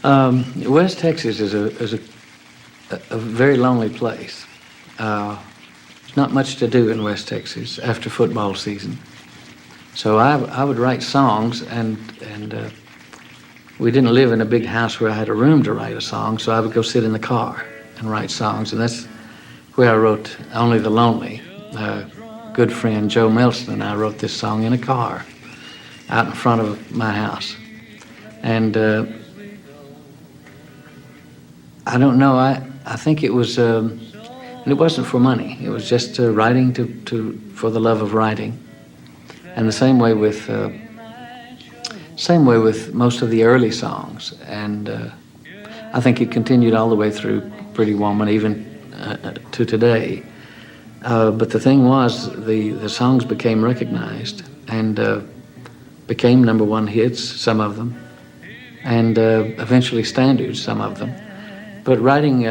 West Texas is a very lonely place. There's not much to do in West Texas after football season. So I would write songs, and we didn't live in a big house where I had a room to write a song, so I would go sit in the car and write songs, and that's where I wrote Only the Lonely. Good friend Joe Melson and I wrote this song in a car out in front of my house. And I don't know, I think it was, and it wasn't for money, it was just writing for the love of writing. And the same way with most of the early songs. And I think it continued all the way through Pretty Woman, even to today. But the thing was, the songs became recognized and became #1 hits, some of them, and eventually standards, some of them. But writing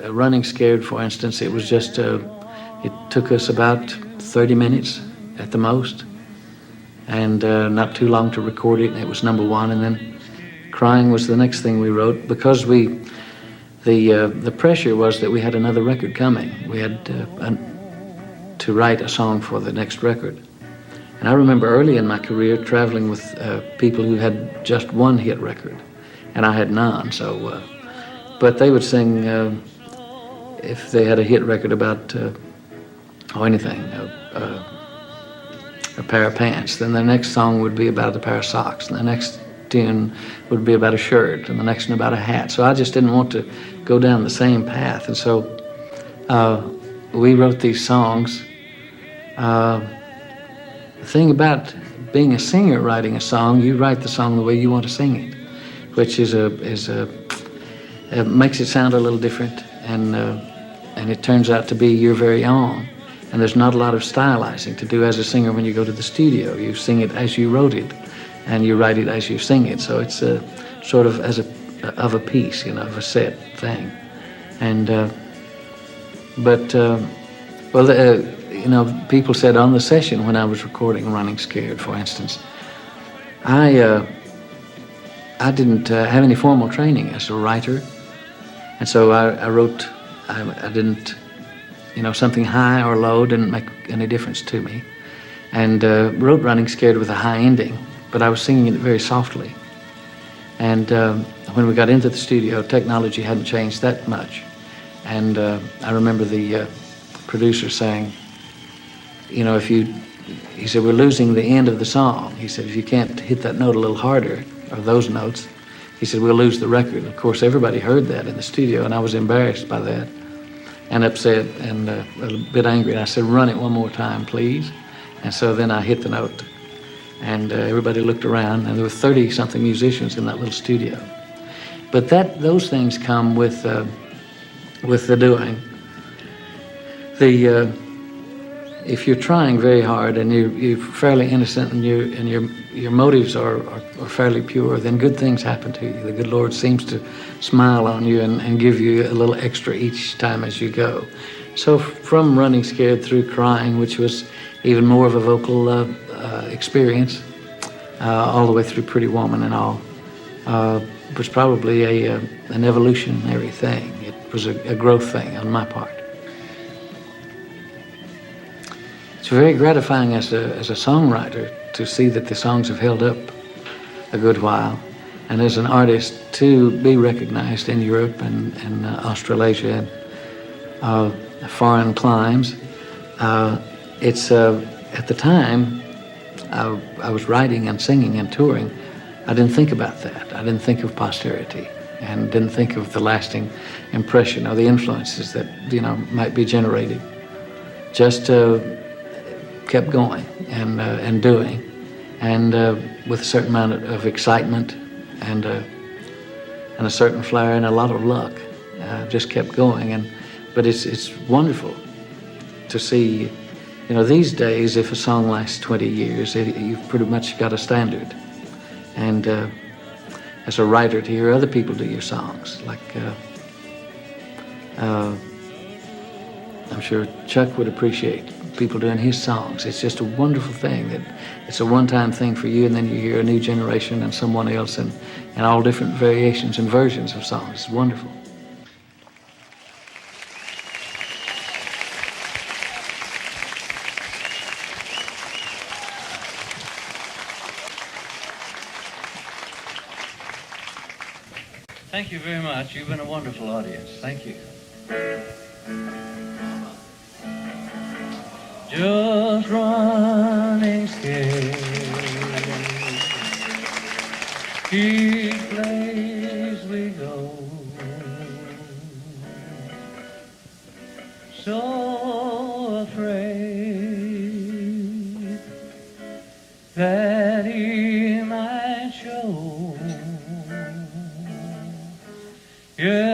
Running Scared, for instance, it was just, it took us about 30 minutes at the most, and not too long to record it, and it was #1, and then Crying was the next thing we wrote, because the pressure was that we had another record coming. We had to write a song for the next record. And I remember early in my career traveling with people who had just one hit record, and I had none. So, but they would sing if they had a hit record about anything, a pair of pants. Then the next song would be about a pair of socks, and the next tune would be about a shirt, and the next one about a hat. So I just didn't want to go down the same path, and so we wrote these songs. The thing about being a singer writing a song, you write the song the way you want to sing it, which makes it sound a little different, and it turns out to be your very own. And there's not a lot of stylizing to do as a singer when you go to the studio. You sing it as you wrote it, and you write it as you sing it. So it's sort of of a piece, of a set thing. And people said on the session when I was recording Running Scared, for instance, I didn't have any formal training as a writer, and so I wrote. I didn't, something high or low didn't make any difference to me, and wrote Running Scared with a high ending, but I was singing it very softly. And when we got into the studio, technology hadn't changed that much, and I remember the producer saying, he said, we're losing the end of the song. He said, if you can't hit that note a little harder, or those notes, he said, we'll lose the record. Of course, everybody heard that in the studio, and I was embarrassed by that and upset and a little bit angry. And I said, run it one more time, please. And so then I hit the note, and everybody looked around, and there were 30-something musicians in that little studio. But those things come with the doing. If you're trying very hard and you're fairly innocent and your motives are fairly pure, then good things happen to you. The good Lord seems to smile on you and give you a little extra each time as you go. So from Running Scared through Crying, which was even more of a vocal experience, all the way through Pretty Woman and all, was probably an evolutionary thing. It was a growth thing on my part. It's very gratifying as a songwriter to see that the songs have held up a good while, and as an artist to be recognized in Europe and Australasia and foreign climes. It's at the time I was writing and singing and touring, I didn't think about that. I didn't think of posterity and didn't think of the lasting impression or the influences that might be generated. Just kept going and doing, and with a certain amount of excitement and a certain flair and a lot of luck, just kept going. But it's wonderful to see. These days, if a song lasts 20 years, you've pretty much got a standard. And as a writer, to hear other people do your songs, like I'm sure Chuck would appreciate people doing his songs. It's just a wonderful thing that it's a one-time thing for you, and then you hear a new generation and someone else and all different variations and versions of songs. It's wonderful. Thank you very much. You've been a wonderful audience. Thank you. Just running scared, each place we go, so afraid that he might show. Yeah.